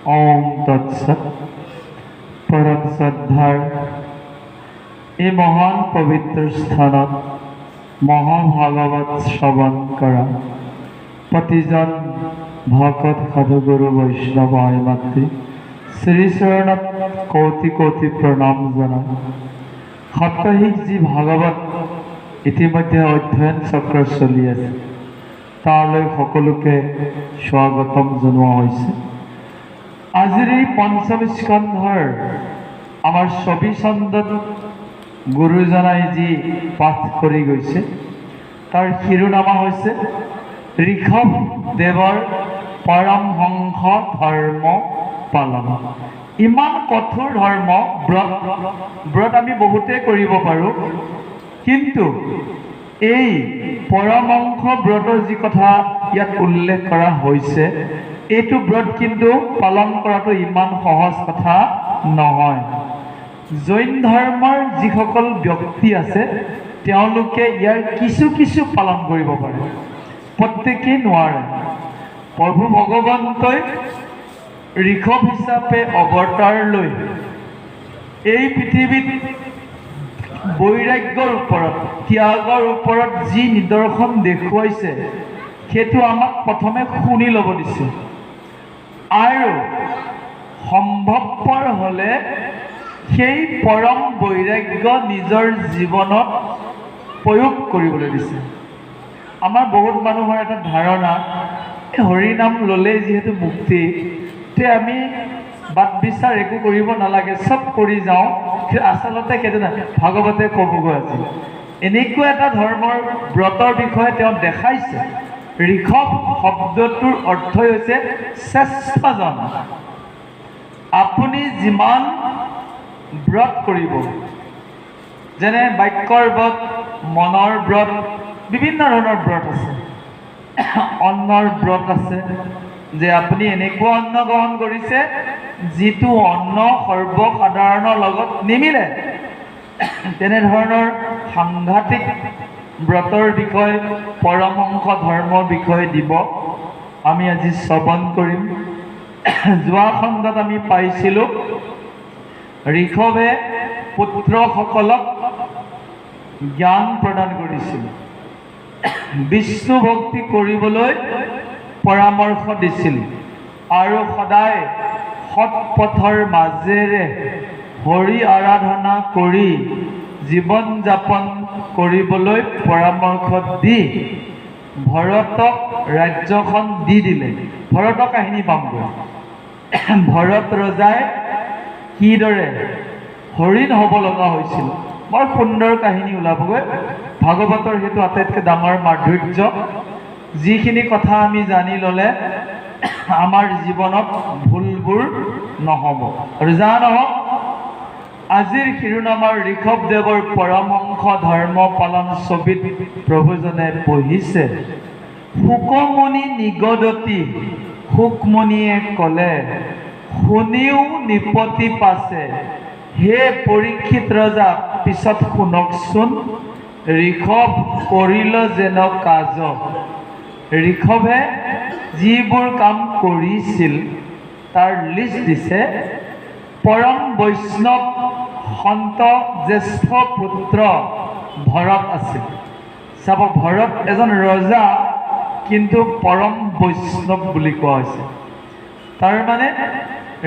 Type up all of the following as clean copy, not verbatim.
ओम तत्सत। परम श्रद्धार এই মহান পবিত্ৰ স্থানত মহাভাগৱত শ্ৰৱণ কৰা প্ৰতিজন ভকত সাধুগুৰু বৈষ্ণৱ আই মাতৃ শ্ৰীচৰণত কোটি কোটি প্ৰণাম জনাই সাপ্তাহিক যি ভাগৱত ইতিমধ্যে অধ্যয়ন চক্ৰ চলি আছে তালৈ সকলোকে স্বাগতম জনোৱা হৈছে। আজিৰ এই পঞ্চম স্কন্ধৰ আমাৰ ২৪ চন্দত গুৰুজনাই যি পাঠ কৰি গৈছে তাৰ শিৰোনামা হৈছে ঋষভ দেৱৰ পৰমহংস ধৰ্ম পালন। ইমান কঠোৰ ধৰ্ম ব্ৰত আমি বহুতে কৰিব পাৰোঁ, কিন্তু এই পৰমহংস ব্ৰতৰ যি কথা ইয়াত উল্লেখ কৰা হৈছে এইটো ব্ৰত কিন্তু পালন কৰাটো ইমান সহজ কথা নহয়। জৈন ধৰ্মৰ যিসকল ব্যক্তি আছে তেওঁলোকে ইয়াৰ কিছু কিছু পালন কৰিব পাৰে, প্ৰত্যেকেই নোৱাৰে। প্ৰভু ভগৱন্তই ঋষভ হিচাপে অৱতাৰ লৈ এই পৃথিৱীত বৈৰাগ্যৰ ওপৰত ত্যাগৰ ওপৰত যি নিদৰ্শন দেখুৱাইছে সেইটো আমাক প্ৰথমে শুনি ল'ব দিছে আৰু সম্ভৱপৰ হ'লে সেই পৰম বৈৰাগ্য নিজৰ জীৱনত প্ৰয়োগ কৰিবলৈ দিছে। আমাৰ বহুত মানুহৰ এটা ধাৰণা হৰিনাম ল'লেই যিহেতু মুক্তি, তে আমি বাট বিচাৰ একো কৰিব নালাগে, চব কৰি যাওঁ। আচলতে কেতিয়া ভাগৱতে ক'বগৈ আছিল এনেকুৱা এটা ধৰ্মৰ ব্ৰতৰ বিষয়ে তেওঁ দেখাইছে। ঋষভ শব্দটোৰ অৰ্থই হৈছে শ্ৰেষ্ঠজন। আপুনি যিমান ব্ৰত কৰিব, যেনে বাক্যৰ ব্ৰত, মনৰ ব্ৰত, বিভিন্ন ধৰণৰ ব্ৰত আছে। অন্নৰ ব্ৰত আছে যে আপুনি এনেকুৱা অন্ন গ্ৰহণ কৰিছে যিটো অন্ন সৰ্বসাধাৰণৰ লগত নিমিলে। তেনেধৰণৰ সাংঘাতিক ব্ৰতৰ বিষয়ে পৰমহংস ধৰ্মৰ বিষয়ে দিব আমি আজি শ্ৰৱণ কৰিম। যোৱা খণ্ডত আমি পাইছিলোঁ ঋষভে পুত্ৰসকলক জ্ঞান প্ৰদান কৰিছিল, বিষ্ণু ভক্তি কৰিবলৈ পৰামৰ্শ দিছিল আৰু সদায় সৎ পথৰ মাজেৰে হৰি আৰাধনা কৰি জীৱন যাপন কৰিবলৈ পৰামৰ্শ দি ভৰতক ৰাজ্যখন দি দিলে। ভৰতৰ কাহিনী পামগৈ। ভৰত ৰজাই কিদৰে হৰিণ হ'ব লগা হৈছিল, বৰ সুন্দৰ কাহিনী ওলাবগৈ। ভাগৱতৰ সেইটো আটাইতকৈ ডাঙৰ মাধুৰ্য। যিখিনি কথা আমি জানি ল'লে আমাৰ জীৱনত ভুলবোৰ নহ'ব। আৰু যা নহওক, আজিৰ শিৰোনামাৰ ঋষভ দেৱৰ পৰমহংস ধৰ্ম পালন ছবিত প্ৰভুজনে পঢ়িছে। শুকমণি নিগদতি শুকমণিয়ে ক'লে শুনিও নিপতি পাছে, হে পৰীক্ষিত ৰজা পিছত শুনকচোন, ঋষভ কৰিল যেন কাজ। ঋষভে যিবোৰ কাম কৰিছিল তাৰ লিষ্ট দিছে। পৰম বৈষ্ণৱ সন্ত জ্যেষ্ঠ পুত্ৰ ভৰত আছিল। চাব, ভৰত এজন ৰজা কিন্তু পৰম বৈষ্ণৱ বুলি কোৱা হৈছে। তাৰমানে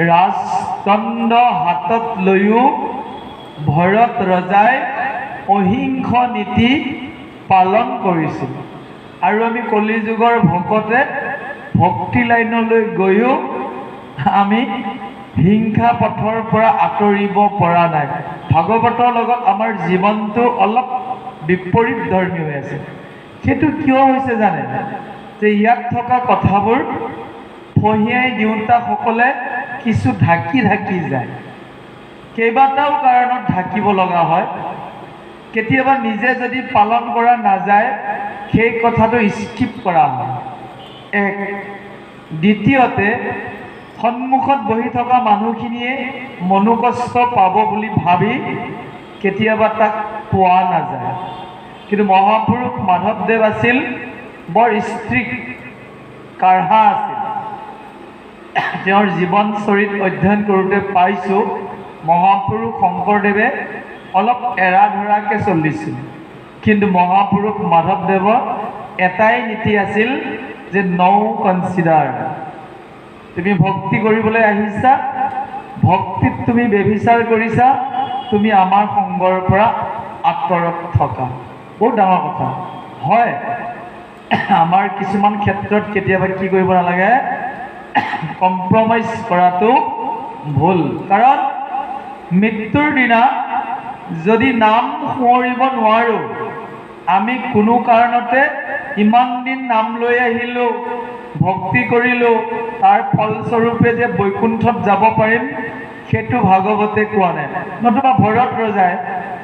ৰাজদণ্ড হাতত লৈও ভৰত ৰজাই অহিংস নীতি পালন কৰিছিল। আৰু আমি কলিযুগৰ ভকতে ভক্তি লাইনলৈ গৈও আমি হিংসা পথৰ পৰা আঁতৰিব পৰা নাই। ভাগৱতৰ লগত আমাৰ জীৱনটো অলপ বিপৰীত ধৰ্মী হৈ আছে। সেইটো কিয় হৈছে জানে? যে ইয়াত থকা কথাবোৰ ফহিয়াই দিওঁতাসকলে কিছু ঢাকি ঢাকি যায়। কেইবাটাও কাৰণত ঢাকিব লগা হয়। কেতিয়াবা নিজে যদি পালন কৰা নাযায় সেই কথাটো স্কিপ কৰা হয়। এক, দ্বিতীয়তে সন্মুখত বহি থকা মানুহখিনিয়ে মনোকষ্ট পাব বুলি ভাবি কেতিয়াবা তাক পোৱা নাযায়। কিন্তু মহাপুৰুষ মাধৱদেৱ আছিল বৰ ষ্ট্ৰিক্ট, কাঢ়া আছিল। তেওঁৰ জীৱন চৰিত অধ্যয়ন কৰোঁতে পাইছোঁ মহাপুৰুষ শংকৰদেৱে অলপ এৰা ধৰাকৈ চলিছিল, কিন্তু মহাপুৰুষ মাধৱদেৱৰ এটাই নীতি আছিল যে নৌ কনচিডাৰ। তুমি ভক্তি কৰিবলৈ আহিছা, ভক্তিত তুমি বেভিচাৰ কৰিছা, তুমি আমাৰ সংগৰ পৰা আঁতৰত থকা। বহুত ডাঙৰ কথা হয়। আমাৰ কিছুমান ক্ষেত্ৰত কেতিয়াবা কি কৰিব নালাগে, কম্প্ৰমাইজ কৰাটো ভুল। কাৰণ মৃত্যুৰ দিনা যদি নাম সোঁৱৰিব নোৱাৰোঁ, আমি কোনো কাৰণতে ইমান দিন নাম লৈ আহিলোঁ, ভক্তি কৰিলোঁ, তাৰ ফলস্বৰূপে যে বৈকুণ্ঠত যাব পাৰিম সেইটো ভাগৱতে কোৱা নাই। নতুবা ভৰত ৰজাই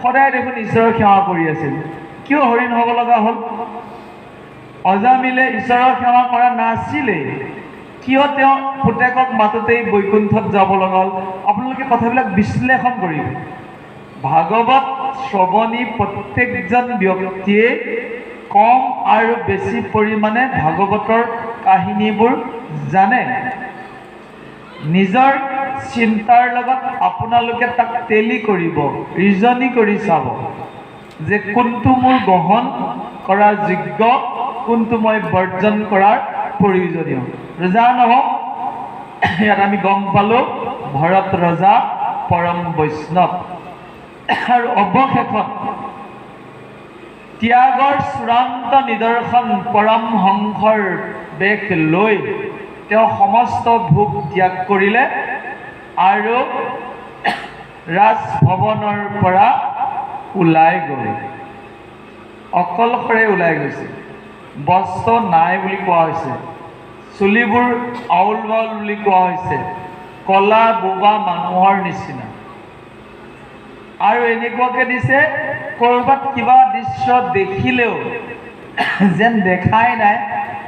সদায় দেখোন ঈশ্বৰৰ সেৱা কৰি আছিল, কিয় হৰিণ হ'ব লগা হ'ল? অজামিলে ঈশ্বৰৰ সেৱা কৰা নাছিলেই, কিয় তেওঁ পুতেকক মাতোতেই বৈকুণ্ঠত যাব লগা হ'ল? আপোনালোকে কথাবিলাক বিশ্লেষণ কৰিব। ভাগৱত শ্ৰৱণী প্ৰত্যেকজন ব্যক্তিয়ে কম আৰু বেছি পৰিমাণে ভাগৱতৰ কাহিনীবোৰ জানে। নিজৰ চিন্তাৰ লগত আপোনালোকে তাক টেলি কৰিব, ৰিজনি কৰি চাব যে কোনটো মোৰ গ্ৰহণ কৰাৰ যোগ্য, কোনটো মই বৰ্জন কৰাৰ প্ৰয়োজনীয়। ৰজা নহওক, ইয়াত আমি গম পালোঁ ভৰত ৰজা পৰম বৈষ্ণৱ। আৰু অৱশেষত ত্যাগৰ চূড়ান্ত নিদৰ্শন পৰমহংসৰ বেশ লৈ তেওঁ সমস্ত ভোগ ত্যাগ কৰিলে আৰু ৰাজভৱনৰ পৰা ওলাই গ'ল। অকলশৰে ওলাই গৈছে, বস্ত্ৰ নাই বুলি কোৱা হৈছে, চুলিবোৰ আউল বাউল বুলি কোৱা হৈছে, কলা বোবা মানুহৰ নিচিনা। আৰু এনেকুৱাকৈ দিছে ক'ৰবাত কিবা দৃশ্য দেখিলেও যেন দেখাই নাই,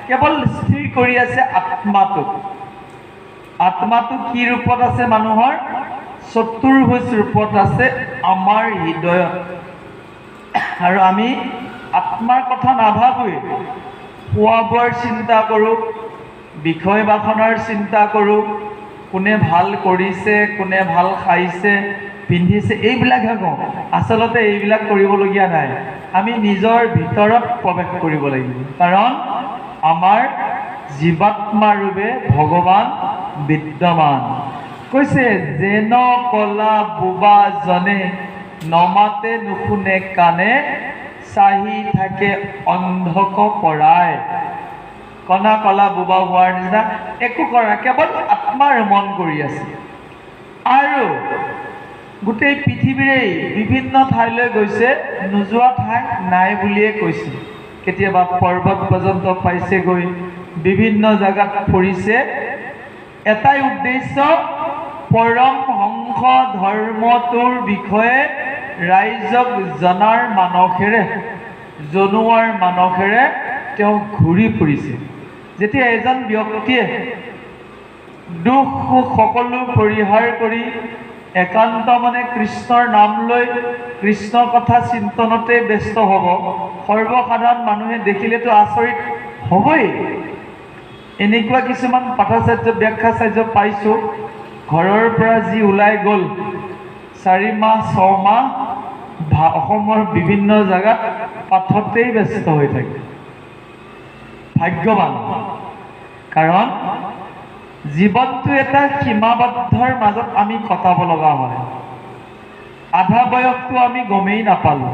কেৱল স্থিৰ কৰি আছে আত্মাটোক। আত্মাটো কি ৰূপত আছে মানুহৰ? চতুৰ্ভুজ ৰূপত আছে আমাৰ হৃদয়ত। আৰু আমি আত্মাৰ কথা নাভাবোঁ, খোৱা বোৱাৰ চিন্তা কৰোঁ, বিষয় বাসনাৰ চিন্তা কৰোঁ, কোনে ভাল কৰিছে, কোনে ভাল খাইছে পিন্ধিছে, এইবিলাকহে কওঁ। আচলতে এইবিলাক কৰিবলগীয়া নাই, আমি নিজৰ ভিতৰত প্ৰৱেশ কৰিব লাগিব। কাৰণ আমাৰ জীৱাত্মা ৰূপে ভগৱান বিদ্যমান। কৈছে যেন কলা বোবা জনে, নমাতে নুশুনে কাণে, চাহি থাকে অন্ধক পৰাই। কণা কলা বোবা হোৱাৰ নিচিনা একো কৰা, কেৱল আত্মাৰ মন কৰি আছে। আৰু গোটেই পৃথিৱীৰেই বিভিন্ন ঠাইলৈ গৈছে, নোযোৱা ঠাই নাই বুলিয়ে কৈছে। কেতিয়াবা পৰ্বত পৰ্যন্ত পাইছেগৈ, বিভিন্ন জেগাত ফুৰিছে। এটাই উদ্দেশ্য, পৰমহংস ধৰ্মটোৰ বিষয়ে ৰাইজক জনাৰ মানসেৰে, জনোৱাৰ মানসেৰে তেওঁ ঘূৰি ফুৰিছে। যেতিয়া এজন ব্যক্তিয়ে দুখ সুখ সকলো পৰিহাৰ কৰি একান্ত মনে কৃষ্ণৰ নাম লৈ কৃষ্ণ কথা চিন্তনতে ব্যস্ত হ'ব, সৰ্বসাধাৰণ মানুহে দেখিলেতো আচৰিত হ'বই। এনেকুৱা কিছুমান পাঠাচাৰ্য ব্যাখ্যাচাৰ্য পাইছোঁ, ঘৰৰ পৰা যি ওলাই গ'ল 4 মাহ 6 মাহ অসমৰ বিভিন্ন জেগাত পাঠতেই ব্যস্ত হৈ থাকে। ভাগ্যৱান, কাৰণ জীৱনটো এটা সীমাবদ্ধৰ মাজত আমি কটাব লগা হয়। আধা বয়সটো আমি গমেই নাপালোঁ।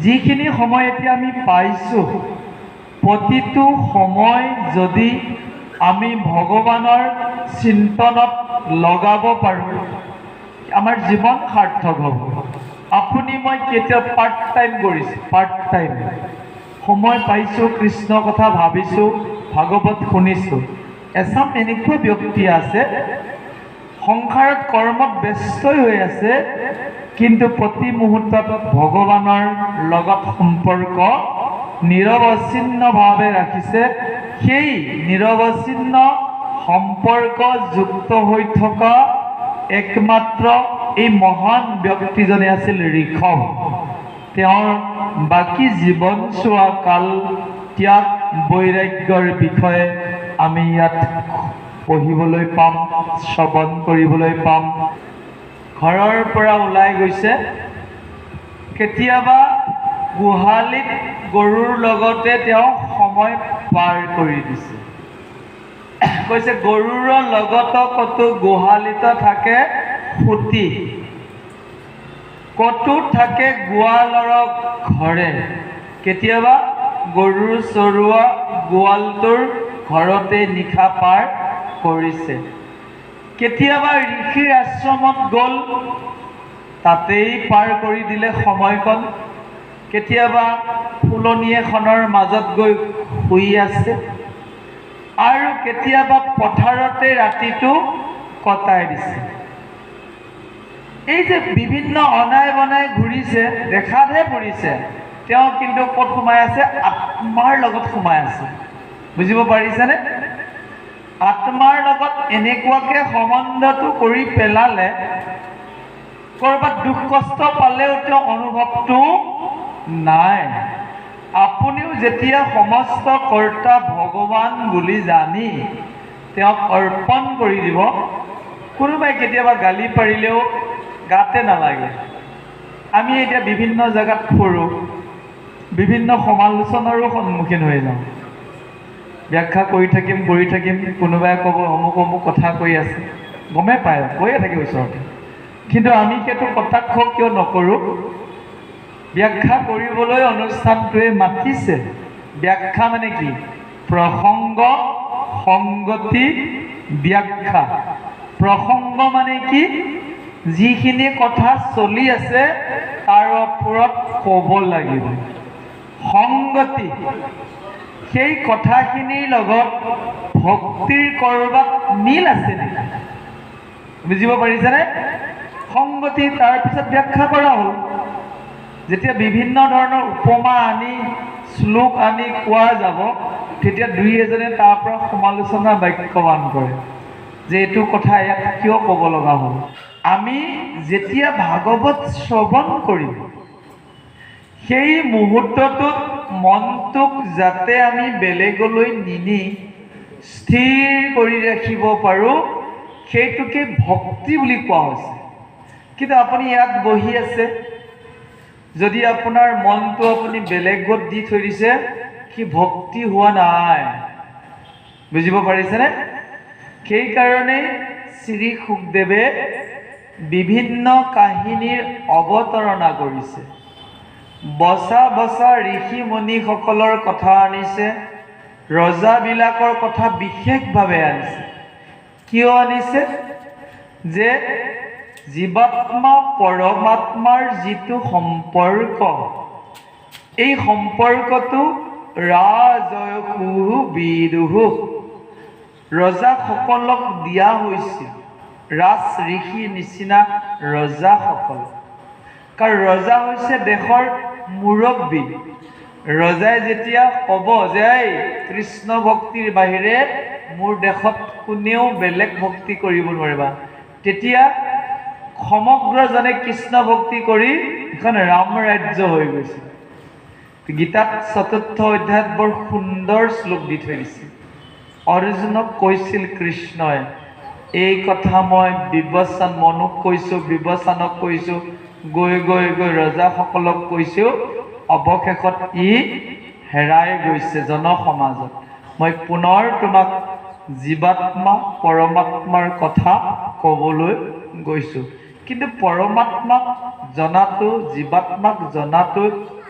যিখিনি সময় এতিয়া আমি পাইছোঁ, প্ৰতিটো সময় যদি আমি ভগৱানৰ চিন্তনত লগাব পাৰোঁ, আমাৰ জীৱন সাৰ্থক হ'ব। আপুনি মই কেতিয়া পাৰ্ট টাইম কৰিছোঁ, পাৰ্ট টাইম সময় পাইছোঁ, কৃষ্ণ কথা ভাবিছোঁ, ভাগৱত শুনিছোঁ। এচাম এনেকুৱা ব্যক্তি আছে সংসাৰত কৰ্মত ব্যস্তই হৈ আছে, কিন্তু প্ৰতি মুহূৰ্তত ভগৱানৰ লগত সম্পৰ্ক নিৰৱচ্ছিন্নভাৱে ৰাখিছে। সেই নিৰৱচ্ছিন্ন সম্পৰ্ক যুক্ত হৈ থকা একমাত্ৰ এই মহান ব্যক্তিজনে আছিল ঋষভ। তেওঁৰ বাকী জীৱনছোৱা কাল ত্যাগ বৈৰাগ্যৰ বিষয়ে আমি ইয়াত পঢ়িবলৈ পাম, শ্ৰৱণ কৰিবলৈ পাম। ঘৰৰ পৰা ওলাই গৈছে, কেতিয়াবা গোহালিত গৰুৰ লগতে তেওঁ সময় পাৰ কৰি দিছে। কৈছে গৰুৰ লগত কতো গোহালিত থাকে খুটি, কতো থাকে গোৱালৰ ঘৰে। কেতিয়াবা গৰুৰ চৰুৱা গোৱালটোৰ ঘৰতে নিশা পাৰ কৰিছে, কেতিয়াবা ঋষিৰ আশ্ৰমত গ'ল, তাতেই পাৰ কৰি দিলে সময়কণ, কেতিয়াবা ফুলনি এখনৰ মাজত গৈ শুই আছে, আৰু কেতিয়াবা পথাৰতে ৰাতিটো কটাই দিছে। এই যে বিভিন্ন অনাই বনাই ঘূৰিছে, দেখাতহে পৰিছে, তেওঁ কিন্তু ক'ত সোমাই আছে? আত্মাৰ লগত সোমাই আছে। বুজিব পাৰিছেনে? আত্মাৰ লগত এনেকুৱাকে সম্বন্ধটো কৰি পেলালে, ক'ৰবাত দুখ কষ্ট পালেও তেওঁ অনুভৱটো নাই। আপুনিও যেতিয়া সমস্ত কৰ্তা ভগৱান বুলি জানি তেওঁক অৰ্পণ কৰি দিব, কোনোবাই কেতিয়াবা গালি পাৰিলেও গাতে নালাগে। আমি এতিয়া বিভিন্ন জেগাত ফুৰোঁ, বিভিন্ন সমালোচনাৰো সন্মুখীন হৈ যাওঁ। ব্যাখ্যা কৰি থাকিম, কোনোবাই ক'ব অমুক অমুক কথা কৈ আছে, গমেই পায়, কৈয়ে থাকে ওচৰতে। কিন্তু আমি সেইটো কটাক্ষ কিয় নকৰোঁ? ব্যাখ্যা কৰিবলৈ অনুষ্ঠানটোৱে মাতিছে। ব্যাখ্যা মানে কি? প্ৰসংগ, সংগতি, ব্যাখ্যা। প্ৰসংগ মানে কি? যিখিনি কথা চলি আছে তাৰ ওপৰত ক'ব লাগিব। সংগতি, সেই কথাখিনিৰ লগত ভক্তিৰ ক'ৰবাত মিল আছে নেকি? বুজিব পাৰিছেনে? সংগতি, তাৰপিছত ব্যাখ্যা কৰা হ'ল। যেতিয়া বিভিন্ন ধৰণৰ উপমা আনি, শ্লোক আনি কোৱা যাব, তেতিয়া দুই এজনে তাৰ পৰা সমালোচনা বাক্যবান কৰে যে এইটো কথা ইয়াত কিয় ক'ব লগা হ'ল। আমি যেতিয়া ভাগৱত শ্ৰৱণ কৰিম, সেই মুহূৰ্তটোত মনটোক যাতে আমি বেলেগলৈ নিনি স্থিৰ কৰি ৰাখিব পাৰোঁ, সেইটোকে ভক্তি বুলি কোৱা হৈছে। কিন্তু আপুনি ইয়াত বহি আছে, যদি আপোনাৰ মনটো আপুনি বেলেগত দি থৈ দিছে, সি ভক্তি হোৱা নাই। বুজিব পাৰিছেনে? সেইকাৰণে শ্ৰী শুকদেৱে বিভিন্ন কাহিনীৰ অৱতাৰণা কৰিছে। বচা বচা ঋষি মুনিসকলৰ কথা আনিছে, ৰজাবিলাকৰ কথা বিশেষভাৱে আনিছে। কিয় আনিছে? যে জীৱাত্মা পৰমাত্মাৰ যিটো সম্পৰ্ক, এই সম্পৰ্কটো ৰাজয়সু বিদুহু, ৰজাসকলক দিয়া হৈছিল। ৰাজ ঋষিৰ নিচিনা ৰজাসকল, কাৰণ ৰজা হৈছে দেশৰ মুৰব্বী। ৰজাই যেতিয়া ক'ব যে এই কৃষ্ণ ভক্তিৰ বাহিৰে মোৰ দেশত কোনেও বেলেগ ভক্তি কৰিব নোৱাৰিবা, তেতিয়া সমগ্ৰজনে কৃষ্ণ ভক্তি কৰি এখন ৰাম ৰাজ্য হৈ গৈছিল। গীতাত ৪ৰ্থ অধ্যায়ত বৰ সুন্দৰ শ্লোক দি থৈ দিছে। অৰ্জুনক কৈছিল কৃষ্ণই, এই কথা মই বিৱস্বান মনুক কৈছোঁ, বিৱস্বানক কৈছোঁ, গৈ গৈ গৈ ৰজাসকলক কৈছোঁ, অৱশেষত ই হেৰাই গৈছে জনসমাজত। মই পুনৰ তোমাক জীৱাত্মা পৰমাত্মাৰ কথা ক'বলৈ গৈছোঁ। কিন্তু পৰমাত্মাক জনাটো, জীৱাত্মাক জনাটো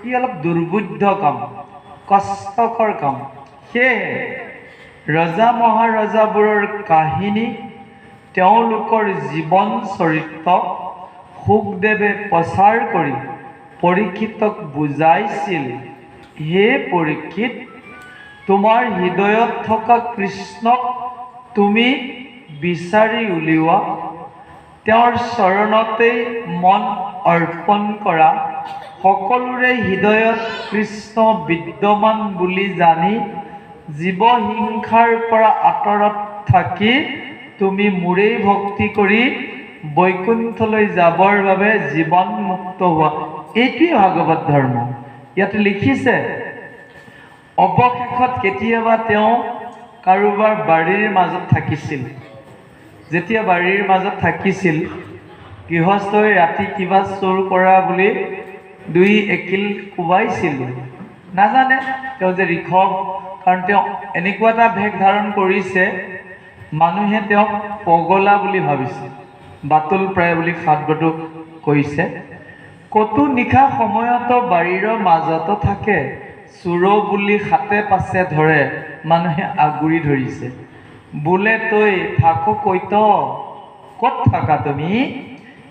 ই অলপ দুৰ্বোধ্য কাম, কষ্টকৰ কাম। সেয়েহে ৰজা মহাৰজাবোৰৰ কাহিনী, তেওঁলোকৰ জীৱন চৰিত্ৰ শুকদেৱে প্ৰচাৰ কৰি পৰীক্ষিতক বুজাইছিল, হে পৰীক্ষিত, তোমাৰ হৃদয়ত থকা কৃষ্ণক তুমি বিচাৰি উলিওৱা, তেওঁৰ চৰণতেই মন অৰ্পণ কৰা, সকলোৰে হৃদয়ত কৃষ্ণ বিদ্যমান বুলি জানি জীৱ হিংসাৰ পৰা আঁতৰত থাকি তুমি মোৰেই ভক্তি কৰি বৈকুণ্ঠলৈ যাবৰ বাবে জীৱন মুক্ত হোৱা। এইটোৱেই ভাগৱত ধৰ্ম। ইয়াত লিখিছে, অৱশেষত কেতিয়াবা তেওঁ কাৰোবাৰ বাৰীৰ মাজত থাকিছিল। যেতিয়া বাৰীৰ মাজত থাকিছিল, গৃহস্থই ৰাতি কিবা চোৰ কৰা বুলি দুই একিল কোবাইছিল। নাজানে তেওঁ যে ঋষভ, কাৰণ তেওঁ এনেকুৱা এটা ভেষ ধাৰণ কৰিছে, মানুহে তেওঁক পগলা বুলি ভাবিছে। বাতুল প্ৰায় বুলি সাধুটো কৈছে। কতো নিশা সময়তো বাৰীৰ মাজতো থাকে, চোৰ বুলি হাতে পাছে ধৰে, মানুহে আগুৰি ধৰিছে। বোলে তই থাকো কৈত, ক'ত থাকা তুমি,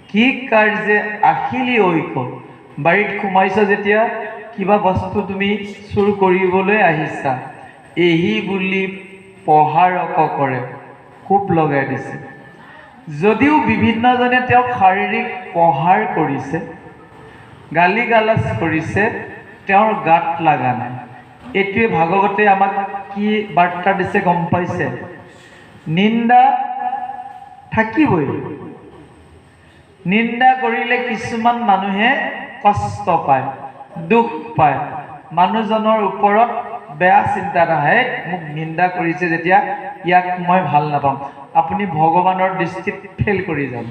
কি কাৰ্যে আহিলি ঐক। বাৰীত সোমাইছ যেতিয়া, কিবা বস্তু তুমি চুৰ কৰিবলৈ আহিছা, এহি বুলি পহাৰক কৰে, কোব লগাই দিছে। যদিও বিভিন্নজনে তেওঁক শাৰীৰিক প্ৰহাৰ কৰিছে, গালি গালাজ কৰিছে, তেওঁৰ গাত লগা নাই। এইটোৱে ভাগৱতে আমাক কি বাৰ্তা দিছে গম পাইছে? নিন্দা থাকিবই। নিন্দা কৰিলে কিছুমান মানুহে কষ্ট পায়, দুখ পায়, মানুহজনৰ ওপৰত বেয়া চিন্তা নাহে, মোক নিন্দা কৰিছে যেতিয়া ইয়াক মই ভাল নাপাম। আপুনি ভগৱানৰ দৃষ্টিত ফেইল কৰি যাব।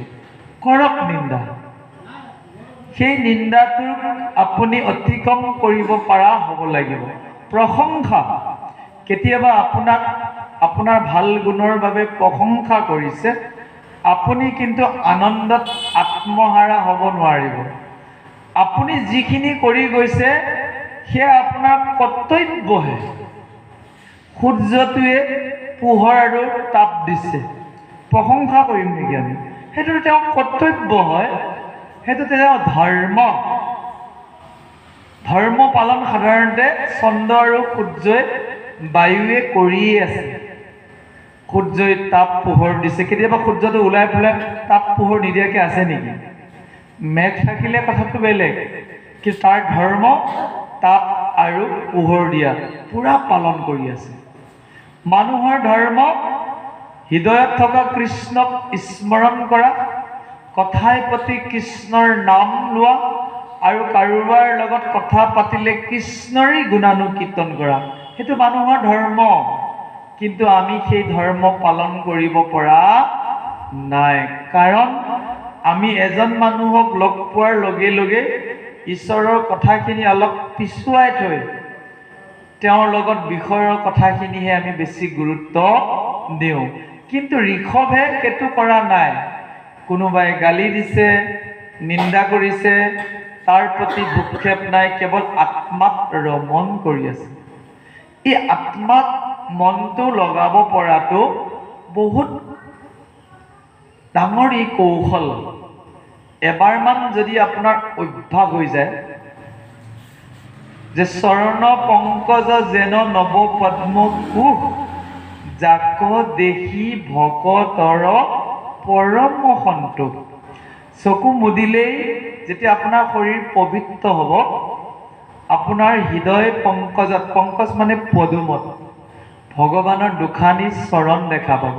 কৰক নিন্দা, সেই নিন্দাটোক আপুনি অতিক্ৰম কৰিব পৰা হ'ব লাগিব। প্ৰশংসা, কেতিয়াবা আপোনাক আপোনাৰ ভাল গুণৰ বাবে প্ৰশংসা কৰিছে, আপুনি কিন্তু আনন্দত আত্মহাৰা হ'ব নোৱাৰিব। আপুনি যিখিনি কৰি গৈছে সেয়া আপোনাৰ কৰ্তব্যহে। সূৰ্যটোৱে পোহৰ আৰু তাপ দিছে, প্ৰশংসা কৰিম নেকি আমি? সেইটো তেওঁৰ কৰ্তব্য হয়, সেইটো তেওঁৰ ধৰ্ম। ধৰ্ম পালন সাধাৰণতে চন্দ্ৰ আৰু সূৰ্যই, বায়ুৱে কৰিয়ে আছে। সূৰ্যই তাপ পোহৰ দিছে, কেতিয়াবা সূৰ্যটো ওলাই পেলাই তাপ পোহৰ নিদিয়াকৈ আছে নেকি? মেঘ থাকিলে কথাটো বেলেগ, কিন্তু তাৰ ধৰ্ম তাপ আৰু পোহৰ দিয়া পুৰা পালন কৰি আছে। মানুহৰ ধৰ্ম হৃদয়ত থকা কৃষ্ণক স্মৰণ কৰা, কথাই প্ৰতি কৃষ্ণৰ নাম লোৱা আৰু কাৰোবাৰ লগত কথা পাতিলে কৃষ্ণৰেই গুণানুকীৰ্তন কৰা, সেইটো মানুহৰ ধৰ্ম। কিন্তু আমি সেই ধৰ্ম পালন কৰিব পৰা নাই, কাৰণ আমি এজন মানুহক লগ পোৱাৰ লগে লগে ঈশ্বৰৰ কথাখিনি অলপ পিছুৱাই থৈ তেওঁৰ লগত বিষয়ৰ কথাখিনিহে আমি বেছি গুৰুত্ব দিওঁ। কিন্তু ঋষভে সেইটো কৰা নাই। কোনোবাই গালি দিছে, নিন্দা কৰিছে, তাৰ প্ৰতি ভূক্ষেপ নাই, কেৱল আত্মাত ৰমণ কৰি আছে। এই আত্মাত মনটো লগাব পৰাটো বহুত ডাঙৰ ই কৌশল। এবাৰমান যদি আপোনাৰ অভ্যাস হৈ যায় যে চৰণ পংকজ যেন নৱ পদ্ম কুশ, যাক দেখি ভকতৰ পৰম সন্তোষ। চকু মুদিলেই যেতিয়া আপোনাৰ শৰীৰ পবিত্ৰ হ'ব, আপোনাৰ হৃদয় পংকজত, পংকজ মানে পদুমত, ভগৱানৰ দুখানি চৰণ দেখা পাব।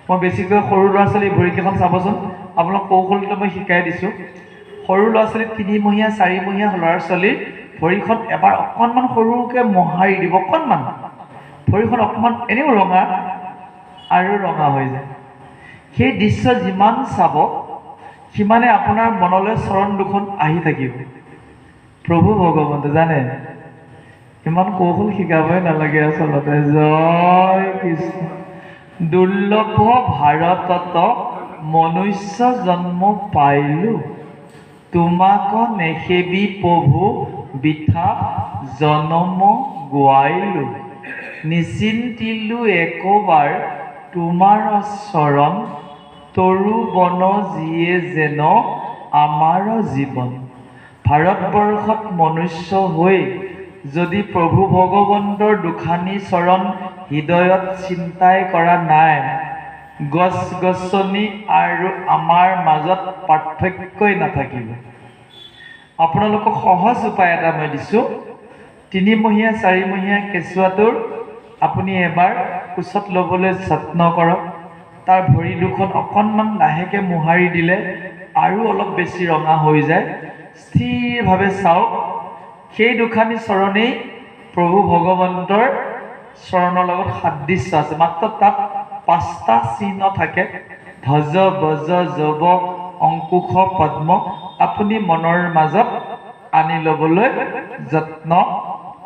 মই বেছিকৈ সৰু ল'ৰা ছোৱালী ভৰিকেইখন চাবচোন, আপোনাক কৌশলটো মই শিকাই দিছোঁ। সৰু ল'ৰা ছোৱালী, 3 মহীয়া 4 মহীয়া ল'ৰা ছোৱালীৰ ভৰিখন এবাৰ অকণমান সৰুকৈ মোহাৰি দিব, অকণমান ভৰিখন অকণমান এনেও ৰঙা আৰু ৰঙা হৈ যায়। সেই দৃশ্য যিমান চাব সিমানে আপোনাৰ মনলৈ চৰণ দুখন আহি থাকিব। প্ৰভু ভগৱন্ত জানে, ইমান কৌশল শিকাবই নালাগে আচলতে। জয় কৃষ্ণ। দুৰ্লভ ভাৰতত মনুষ্য জন্ম পাইলো, তোমাক নেসেবি প্ৰভু বৃথা জনম গোৱাইলো। নিচিন্তিলো একবাৰ তোমাৰ চৰণ, তৰু বন যিয়ে যেন আমাৰ জীৱন। ভাৰতবৰ্ষত মনুষ্য হৈ যদি প্ৰভু ভগৱন্তৰ দুখানি চৰণ হৃদয়ত চিন্তাই কৰা নাই, গছ গছনি আৰু আমাৰ মাজত পাৰ্থক্যই নাথাকিব। আপোনালোকক সহজ উপায় এটা মই দিছোঁ। 3 মহীয়া 4 মহীয়া কেঁচুৱাটোৰ আপুনি এবাৰ কোচত ল'বলৈ যত্ন কৰক। তাৰ ভৰি দুখন অকণমান লাহেকৈ মোহাৰি দিলে আৰু অলপ বেছি ৰঙা হৈ যায়। স্থিৰভাৱে চাওক, সেই দুখানি চৰণেই প্ৰভু ভগৱন্তৰ চৰণৰ লগত সাদৃশ্য আছে, মাত্ৰ তাত 5টা চিহ্ন থাকে, ধ্বজ বজ জব অংকুশ পদ্ম। আপুনি মনৰ মাজত আনি ল'বলৈ যত্ন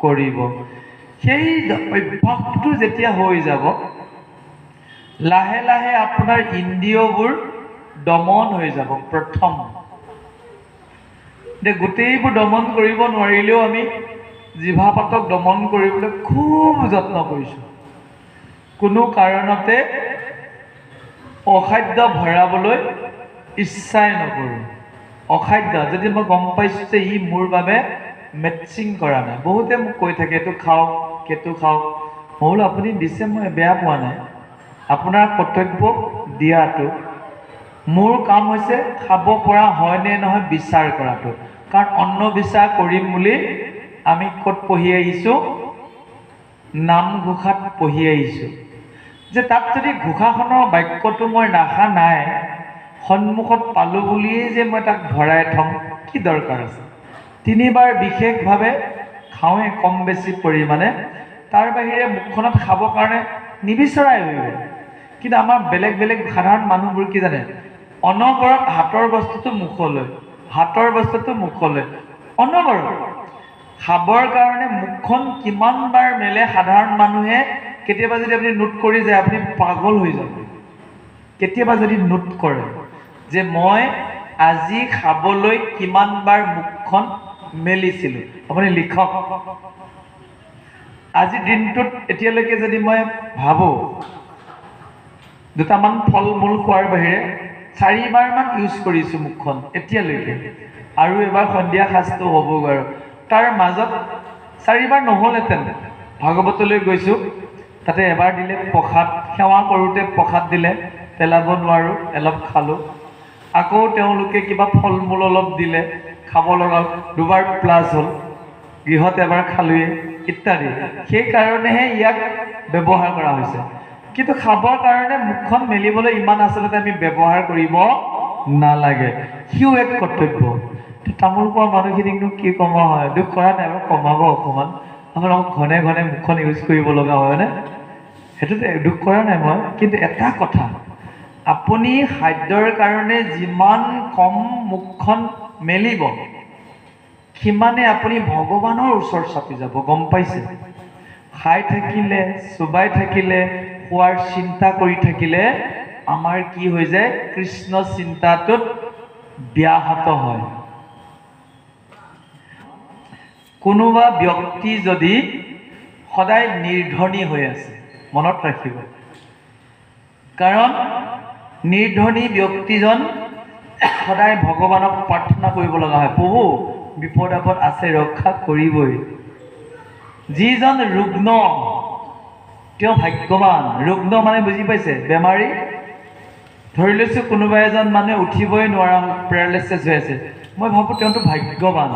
কৰিব। সেই অভ্যাসটো যেতিয়া হৈ যাব, লাহে লাহে আপোনাৰ ইন্দ্ৰিয়বোৰ দমন হৈ যাব। প্ৰথম গোটেইবোৰ দমন কৰিব নোৱাৰিলেও আমি জিভাপাতক দমন কৰিবলৈ খুব যত্ন কৰিছোঁ। কোনো কাৰণতে অখাদ্য ভৰাবলৈ ইচ্ছাই নকৰোঁ। অখাদ্য যদি মই গম পাইছোঁ যে ই মোৰ বাবে মেটচিং কৰা নাই। বহুতে মোক কৈ থাকে এইটো খাওক সেইটো খাওক, মই বোলো আপুনি দিছে মই বেয়া পোৱা নাই, আপোনাৰ কৰ্তব্য দিয়াটো। মোৰ কাম হৈছে খাব পৰা হয় নে নহয় বিচাৰ কৰাটো। কাৰণ অন্ন বিচাৰ কৰিম বুলি আমি ক'ত পঢ়ি আহিছোঁ? নামঘোষাত পঢ়ি আহিছোঁ যে তাত যদি ঘোষাখনৰ বাক্যটো মই ৰাখা নাই, সন্মুখত পালোঁ বুলিয়েই যে মই তাক ভৰাই থ'ম, কি দৰকাৰ আছে? 3বাৰ বিশেষভাৱে খাওঁৱে কম বেছি পৰিমাণে, তাৰ বাহিৰে মুখখনত খাবৰ কাৰণে নিবিচৰাই হৈ গ'ল। কিন্তু আমাৰ বেলেগ বেলেগ সাধাৰণ মানুহবোৰ কি জানে? অনবৰত হাতৰ বস্তুটো মুখলৈ, হাতৰ বস্তুটো মুখলৈ, অনবৰত খাবৰ কাৰণে মুখখন কিমান বাৰ মেলে সাধাৰণ মানুহে কেতিয়াবা যদি আপুনি নোট কৰি যায় আপুনি পাগল হৈ যাব। কেতিয়াবা যদি নোট কৰে যে মই আজি খাবলৈ কিমান বাৰ মুখখন মেলিছিলোঁ, আপুনি লিখক। আজি দিনটোত এতিয়ালৈকে যদি মই ভাবোঁ দুটামান ফল মূল খোৱাৰ বাহিৰে 4বাৰমান ইউজ কৰিছোঁ মুখখন এতিয়ালৈকে, আৰু এবাৰ সন্ধিয়া সাজটো হ'বগৈ। আৰু তাৰ মাজত 4বাৰ নহ'লহেঁতেন ভাগৱতলৈ গৈছোঁ, তাতে এবাৰ দিলে প্ৰসাদ, সেৱা কৰোঁতে প্ৰসাদ দিলে, পেলাব নোৱাৰোঁ, অলপ খালোঁ। আকৌ তেওঁলোকে কিবা ফল মূল অলপ দিলে, খাব লগা 2বাৰ প্লাছ হ'ল, গৃহত এবাৰ খালোঁৱেই ইত্যাদি। সেইকাৰণেহে ইয়াক ব্যৱহাৰ কৰা হৈছে। কিন্তু খাবৰ কাৰণে মুখখন মেলিবলৈ ইমান আচলতে আমি ব্যৱহাৰ কৰিব নালাগে, সিও এক কৰ্তব্য। তামোল খোৱা মানুহখিনিকনো কি কমা হয়? দুখ কৰা নাই বাৰু, কমাব অকণমান। আপোনালোকক ঘনে ঘনে মুখখন ইউজ কৰিব লগা হয়নে? সেইটোতে দুখ কৰা নাই মই। কিন্তু এটা কথা, আপুনি খাদ্যৰ কাৰণে যিমান কম মুখখন মেলিব, সিমানে আপুনি ভগৱানৰ ওচৰত চাপি যাব, গম পাইছে? খাই থাকিলে, চোবাই থাকিলে, খোৱাৰ চিন্তা কৰি থাকিলে আমাৰ কি হৈ যায়? কৃষ্ণ চিন্তাটোত ব্যাহত হয়। কোনোবা ব্যক্তি যদি সদায় নিৰ্ধনী হৈ আছে, মনত ৰাখিব, কাৰণ নিৰ্ধনী ব্যক্তিজন সদায় ভগৱানক প্ৰাৰ্থনা কৰিব লগা হয়, প্ৰভু বিপদ আপদ আছে ৰক্ষা কৰিবই। যিজন ৰুগ্ন তেওঁ ভাগ্যৱান। ৰুগ্ন মানে বুজি পাইছে? বেমাৰী। ধৰি লৈছোঁ কোনোবা এজন মানুহে উঠিবই নোৱাৰা, পেৰালাইচিছ হৈ আছে, মই ভাবোঁ তেওঁতো ভাগ্যৱান।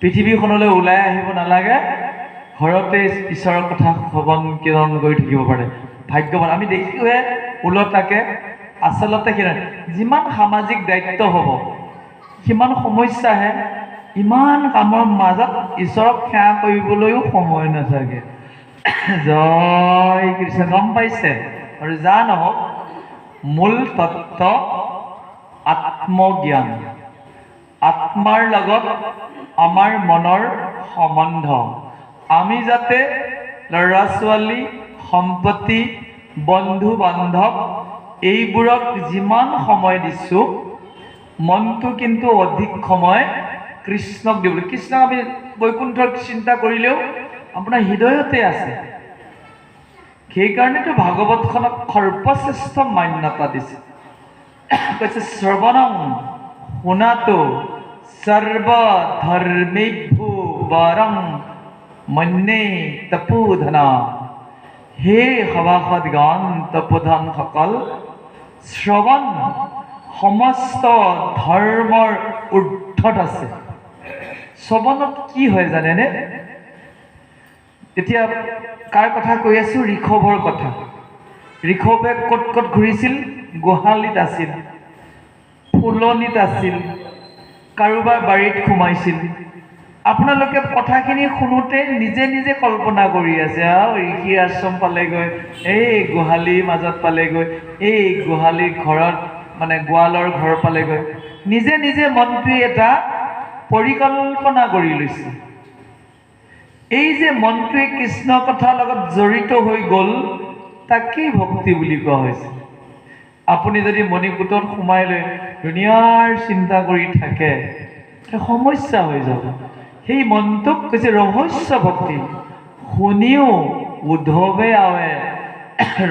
পৃথিৱীখনলৈ ওলাই আহিব নালাগে, ঘৰতে ঈশ্বৰৰ কথা শ্ৰৱণ কীৰ্তন কৰি থাকিব পাৰে, ভাগ্যৱান। আমি দেখিছোঁহে ওলটাকে। আচলতে কি নহয়, যিমান সামাজিক দায়িত্ব হ'ব সিমান সমস্যাহে। ইমান কামৰ মাজত ঈশ্বৰক সেৱা কৰিবলৈও সময় নাথাকে। জয় কৃষ্ণ, গম পাইছে? আৰু যা নহওক, মূল তত্ত্ব আত্মজ্ঞান। আত্মাৰ লগত আমাৰ মনৰ সম্বন্ধ। আমি যাতে ল'ৰা ছোৱালী, সম্পত্তি, বন্ধু বান্ধৱ এইবোৰক যিমান সময় দিছোঁ, মনটো কিন্তু অধিক সময় কৃষ্ণক দিব। কৃষ্ণক আমি বৈকুণ্ঠৰ চিন্তা কৰিলেও আপোনাৰ হৃদয়তে আছে। সেইকাৰণেতো ভাগৱতখনক সৰ্বশ্ৰেষ্ঠ মান্যতা দিছে। কৈছে শ্ৰৱণং, শুনাটো, সৰ্বধৰ্মেভ্যো বৰং মন্যে তপোধনা। হে সভাসদগণ, তপোধনসকল, শ্ৰৱণ সমস্ত ধৰ্মৰ ঊৰ্ধত আছে। শ্ৰৱণত কি হয় জানেনে? এতিয়া কাৰ কথা কৈ আছোঁ? ঋষভৰ কথা। ঋষভে ক'ত ক'ত ঘূৰিছিল? গোহালিত আছিল, ফুলনিত আছিল, কাৰোবাৰ বাৰীত সোমাইছিল, আপোনালোকে কথাখিনি শুনোতে নিজে নিজে কল্পনা কৰি আছে, ঋষি আশ্ৰম পালেগৈ, এই গোহালিৰ মাজত পালেগৈ, এই গোহালিৰ ঘৰত মানে গোৱালৰ ঘৰ পালেগৈ। নিজে নিজে মনটোৱে এটা পৰিকল্পনা কৰি লৈছে। এই যে মনটোৱে কৃষ্ণ কথাৰ লগত জড়িত হৈ গ'ল, তাকেই ভক্তি বুলি কোৱা হৈছে। আপুনি যদি মণিকূটত সোমাই লৈ দুনিয়াৰ চিন্তা কৰি থাকে, সমস্যা হৈ যাব। সেই মনটোক কৈছে ৰহস্য ভক্তি। শুনিও উদ্ধৱে আৱে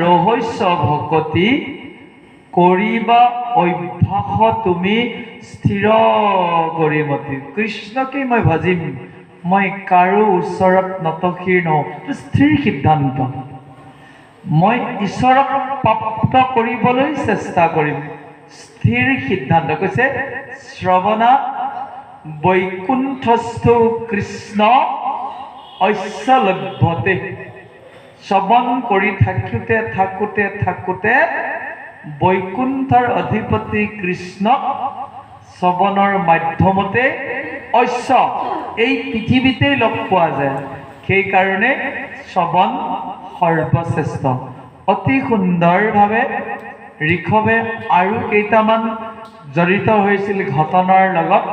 ৰহস্য ভকতি, কৰিবা অভ্যাস তুমি স্থিৰ কৰি মতি। কৃষ্ণকেই মই ভজিম, মই কাৰো ওচৰত নতশিৰ নহওঁ। স্থিৰ সিদ্ধান্ত। মই ঈশ্বৰক প্ৰাপ্ত কৰিবলৈ চেষ্টা কৰিম। স্থিৰ সিদ্ধান্ত। কৈছে শ্ৰৱণা বৈকুণ্ঠস্থ কৃষ্ণ ঐশ্য লভ্যতে। শ্ৰৱণ কৰি থাকোঁতে থাকোঁতে থাকোঁতে বৈকুণ্ঠৰ অধিপতি কৃষ্ণক শ্ৰৱণৰ মাধ্যমতে ঐশ্য এই পৃথিৱীতেই লগ পোৱা যায়। সেইকাৰণে শ্ৰৱণ সৰ্বশ্ৰেষ্ঠ। অতি সুন্দৰভাৱে ঋষভে আৰু কেইটামান জড়িত হৈছিল ঘটনাৰ লগত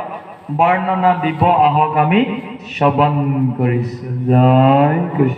বৰ্ণনা দিব, আহক আমি শ্ৰৱণ কৰিছোঁ। জয় কৃষ্ণ।